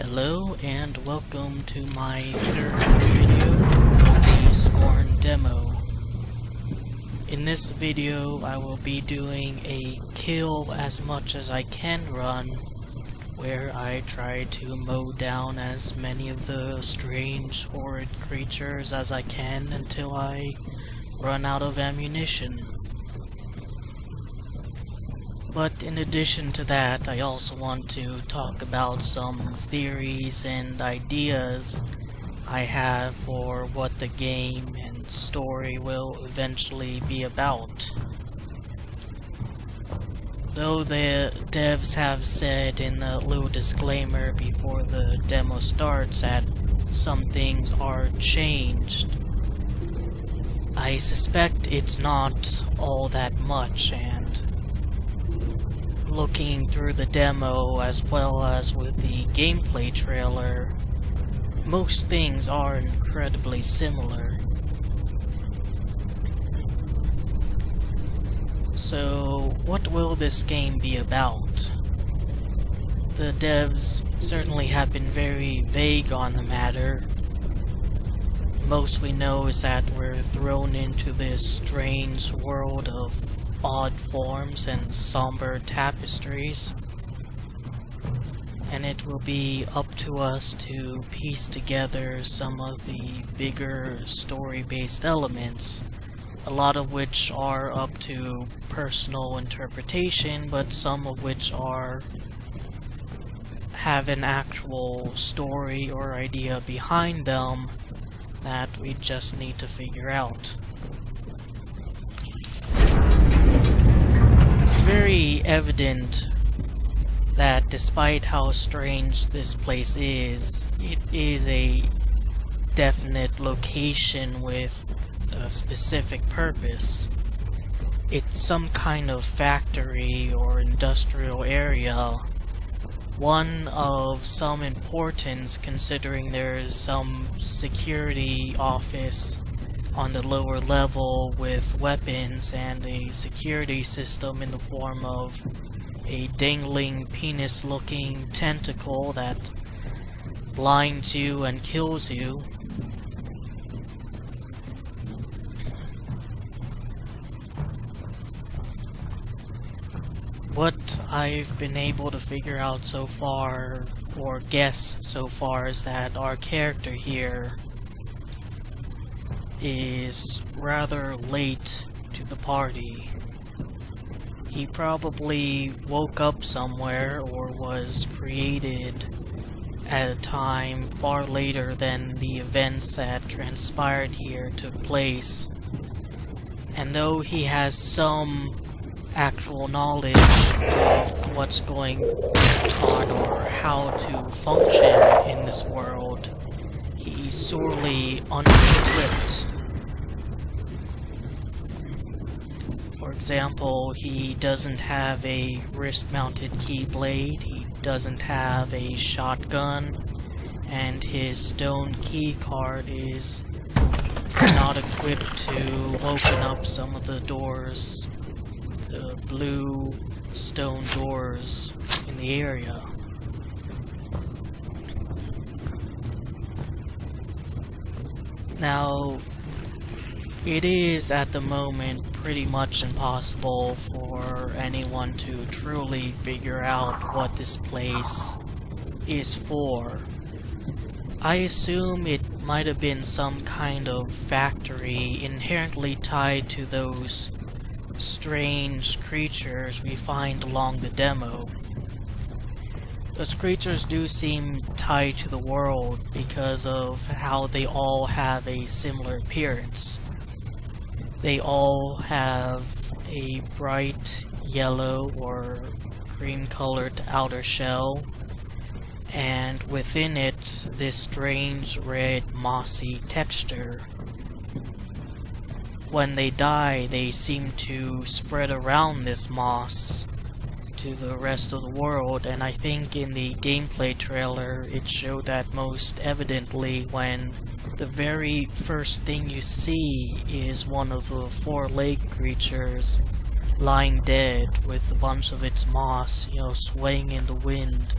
Hello and welcome to my third video of the Scorn demo. In this video I will be doing a kill as much as I can run, where I try to mow down as many of the strange horrid creatures as I can until I run out of ammunition. But in addition to that, I also want to talk about some theories and ideas I have for what the game and story will eventually be about. Though the devs have said in the little disclaimer before the demo starts that some things are changed, I suspect it's not all that much, and looking through the demo as well as with the gameplay trailer, most things are incredibly similar. So, what will this game be about? The devs certainly have been very vague on the matter. Most we know is that we're thrown into this strange world of odd forms and somber tapestries, and it will be up to us to piece together some of the bigger story-based elements, a lot of which are up to personal interpretation, but some of which have an actual story or idea behind them that we just need to figure out. Very evident that despite how strange this place is, it is a definite location with a specific purpose. It's some kind of factory or industrial area, one of some importance considering there is some security office on the lower level with weapons and a security system in the form of a dangling penis-looking tentacle that blinds you and kills you. What I've been able to figure out so far, or guess so far, is that our character here is rather late to the party. He probably woke up somewhere or was created at a time far later than the events that transpired here took place. And though he has some actual knowledge of what's going on or how to function in this world, he's sorely under-equipped. For example, he doesn't have a wrist-mounted keyblade, he doesn't have a shotgun, and his stone key card is not equipped to open up some of the doors, the blue stone doors in the area. Now, it is at the moment pretty much impossible for anyone to truly figure out what this place is for. I assume it might have been some kind of factory inherently tied to those strange creatures we find along the demo. Those creatures do seem tied to the world because of how they all have a similar appearance. They all have a bright yellow or cream-colored outer shell, and within it this strange red mossy texture. When they die, they seem to spread around this moss to the rest of the world, and I think in the gameplay trailer it showed that most evidently when the very first thing you see is one of the four-legged creatures lying dead with a bunch of its moss, swaying in the wind.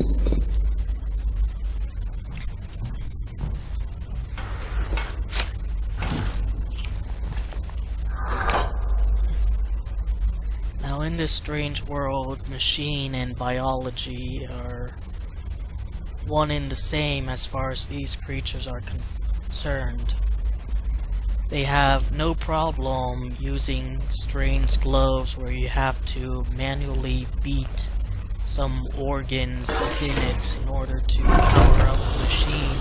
this strange world, machine and biology are one and the same as far as these creatures are concerned. They have no problem using strange gloves where you have to manually beat some organs within it in order to power up the machine.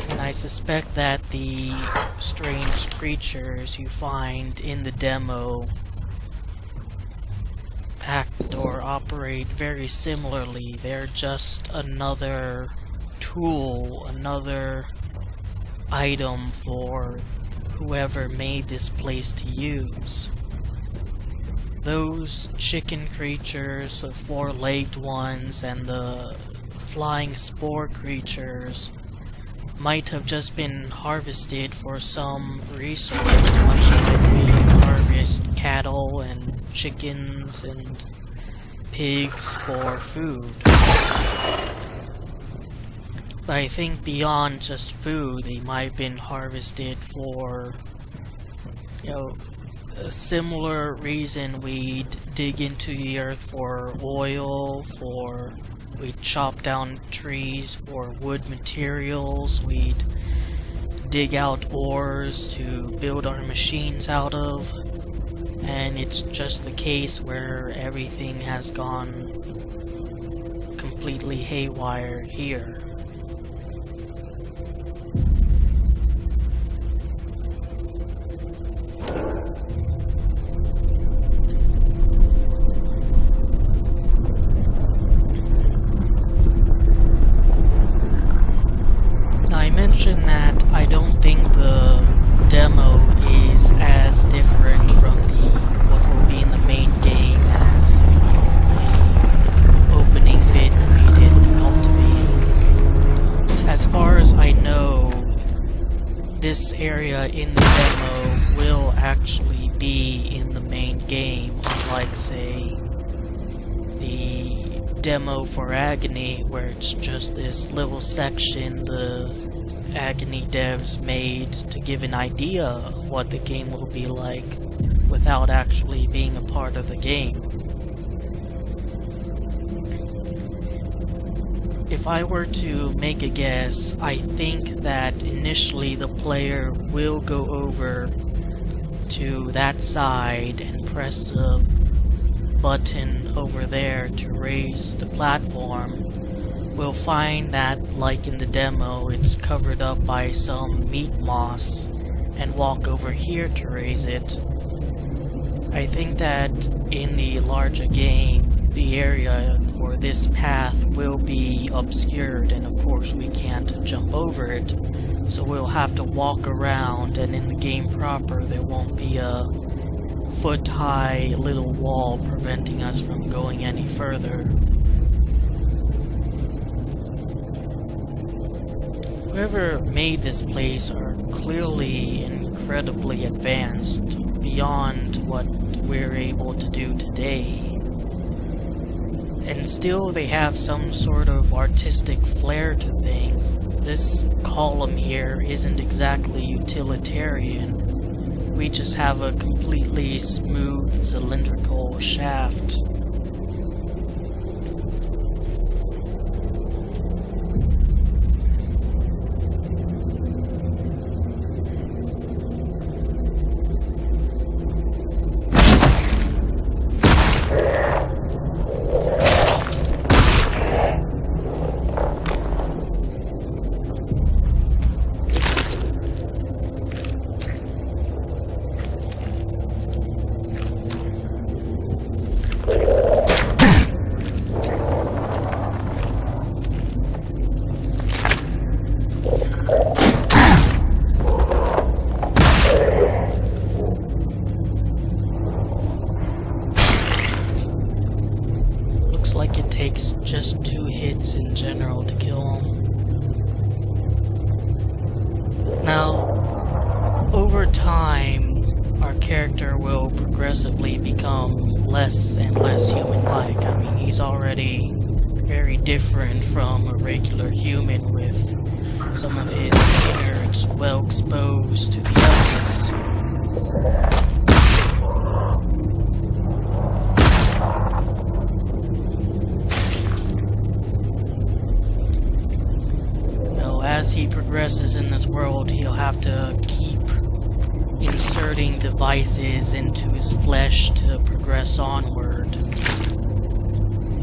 And I suspect that the strange creatures you find in the demo act or operate very similarly. They're just another tool, another item for whoever made this place to use. Those chicken creatures, the four-legged ones, and the flying spore creatures might have just been harvested for some resource, much like we harvest cattle and chickens and pigs for food. But I think beyond just food, they might have been harvested for, a similar reason we'd dig into the earth for oil, we'd chop down trees for wood materials, we'd dig out ores to build our machines out of, and it's just the case where everything has gone completely haywire here. That I don't think the demo is as different from what will be in the main game as the opening bit made it out to be. As far as I know, this area in the demo will actually be in the main game, unlike, say, the demo for Agony, where it's just this little section the Agony devs made to give an idea of what the game will be like without actually being a part of the game. If I were to make a guess, I think that initially the player will go over to that side and press a button over there to raise the platform. We'll find that, like in the demo, it's covered up by some meat moss, and walk over here to raise it. I think that in the larger game, the area or this path will be obscured, and of course we can't jump over it, so we'll have to walk around, and in the game proper there won't be a foot-high little wall preventing us from going any further. Whoever made this place are clearly incredibly advanced beyond what we're able to do today. And still they have some sort of artistic flair to things. This column here isn't exactly utilitarian. We just have a completely smooth cylindrical shaft. Like it takes just 2 hits in general to kill him. Now, over time, our character will progressively become less and less human-like. I mean, he's already very different from a regular human, with some of his innards well exposed to the elements. as he progresses in this world, he'll have to keep inserting devices into his flesh to progress onward,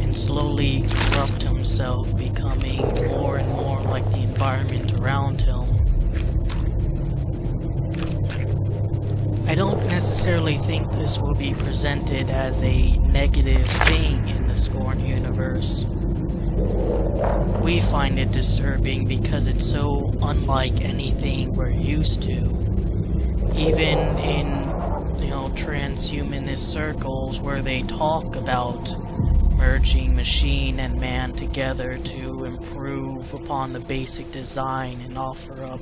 and slowly corrupt himself, becoming more and more like the environment around him. I don't necessarily think this will be presented as a negative thing in the Scorn universe. We find it disturbing because it's so unlike anything we're used to. Even in, transhumanist circles where they talk about merging machine and man together to improve upon the basic design and offer up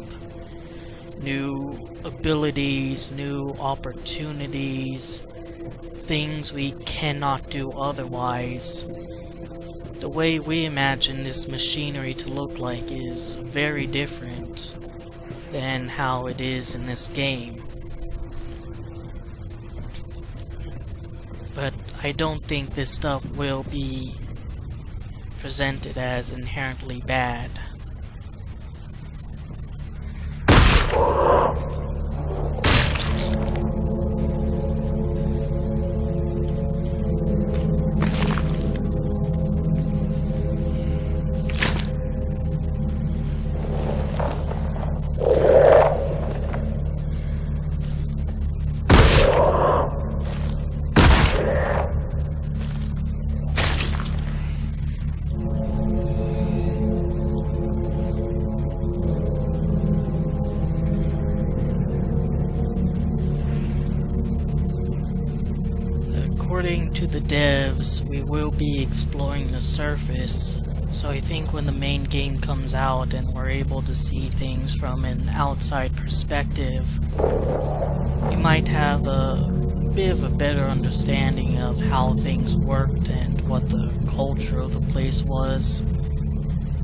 new abilities, new opportunities, things we cannot do otherwise. The way we imagine this machinery to look like is very different than how it is in this game. But I don't think this stuff will be presented as inherently bad. According to the devs, we will be exploring the surface, so I think when the main game comes out and we're able to see things from an outside perspective, we might have a bit of a better understanding of how things worked and what the culture of the place was.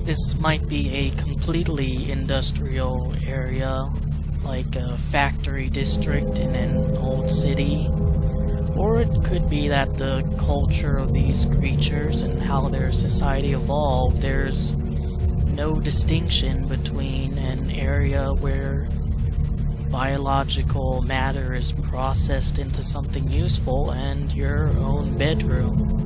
This might be a completely industrial area, like a factory district in an old city. Or it could be that the culture of these creatures and how their society evolved, there's no distinction between an area where biological matter is processed into something useful and your own bedroom.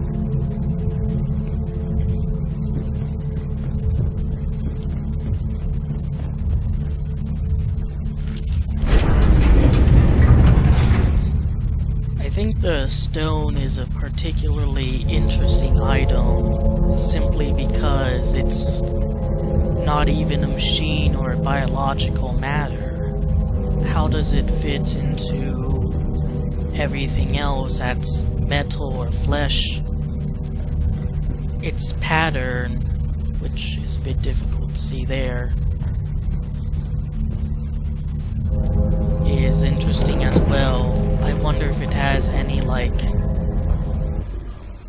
I think the stone is a particularly interesting item simply because it's not even a machine or a biological matter. How does it fit into everything else that's metal or flesh? Its pattern, which is a bit difficult to see there, is interesting as well. I wonder if it has any,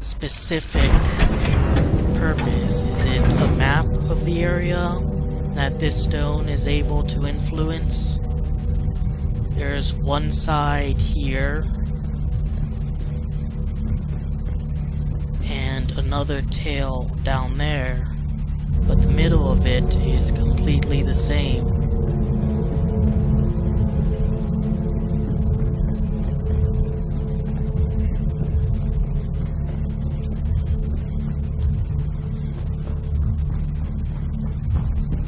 specific purpose. Is it a map of the area that this stone is able to influence? There's one side here, and another tail down there, but the middle of it is completely the same.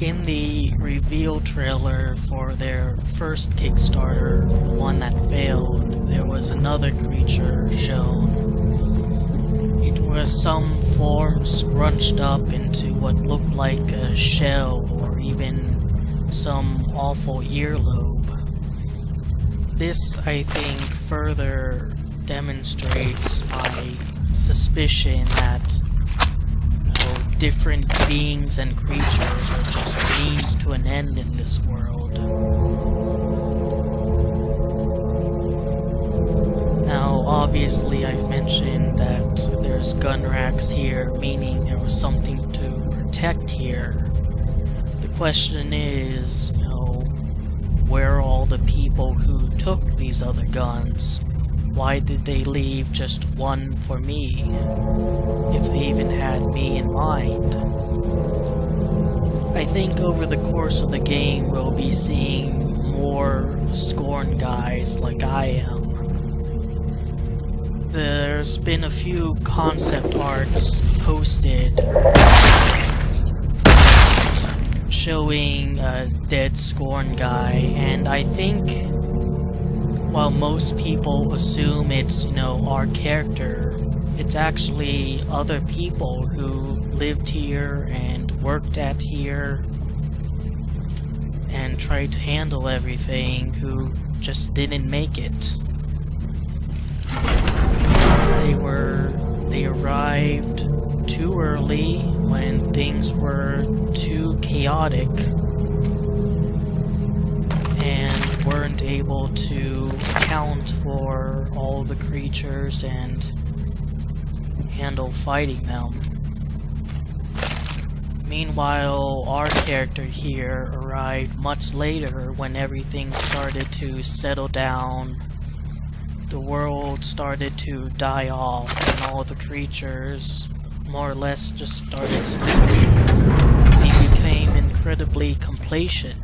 In the reveal trailer for their first Kickstarter, the one that failed, there was another creature shown. It was some form scrunched up into what looked like a shell or even some awful earlobe. This, I think, further demonstrates my suspicion that different beings and creatures are just means to an end in this world. Now, obviously, I've mentioned that there's gun racks here, meaning there was something to protect here. The question is, where are all the people who took these other guns? Why did they leave just one for me, if they even had me in mind? I think over the course of the game we'll be seeing more Scorn guys like I am. There's been a few concept arts posted showing a dead Scorn guy, and I think while most people assume it's, our character, it's actually other people who lived here and worked at here and tried to handle everything who just didn't make it. They arrived too early when things were too chaotic and weren't able to account for all the creatures and handle fighting them. Meanwhile, our character here arrived much later when everything started to settle down. The world started to die off and all the creatures more or less just started sleeping. They became incredibly complacent.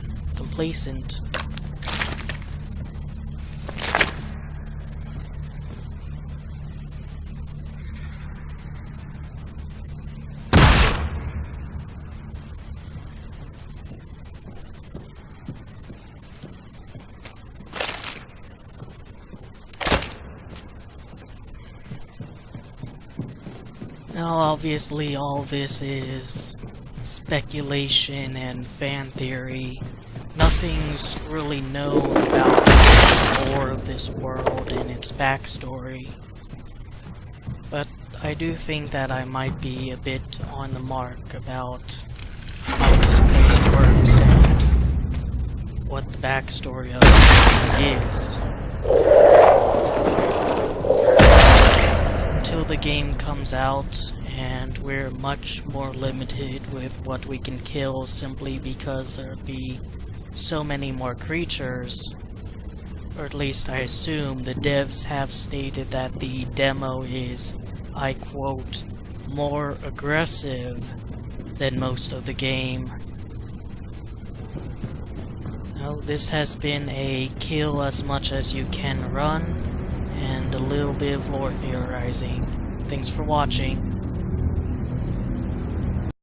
Now, obviously, all this is speculation and fan theory. Nothing's really known about the lore of this world and its backstory. But I do think that I might be a bit on the mark about how this place works and what the backstory of it is. Until the game comes out, and we're much more limited with what we can kill simply because there'd be so many more creatures. Or at least I assume the devs have stated that the demo is, I quote, more aggressive than most of the game. Now, this has been a kill as much as you can run, and a little bit of lore theorizing. Thanks for watching.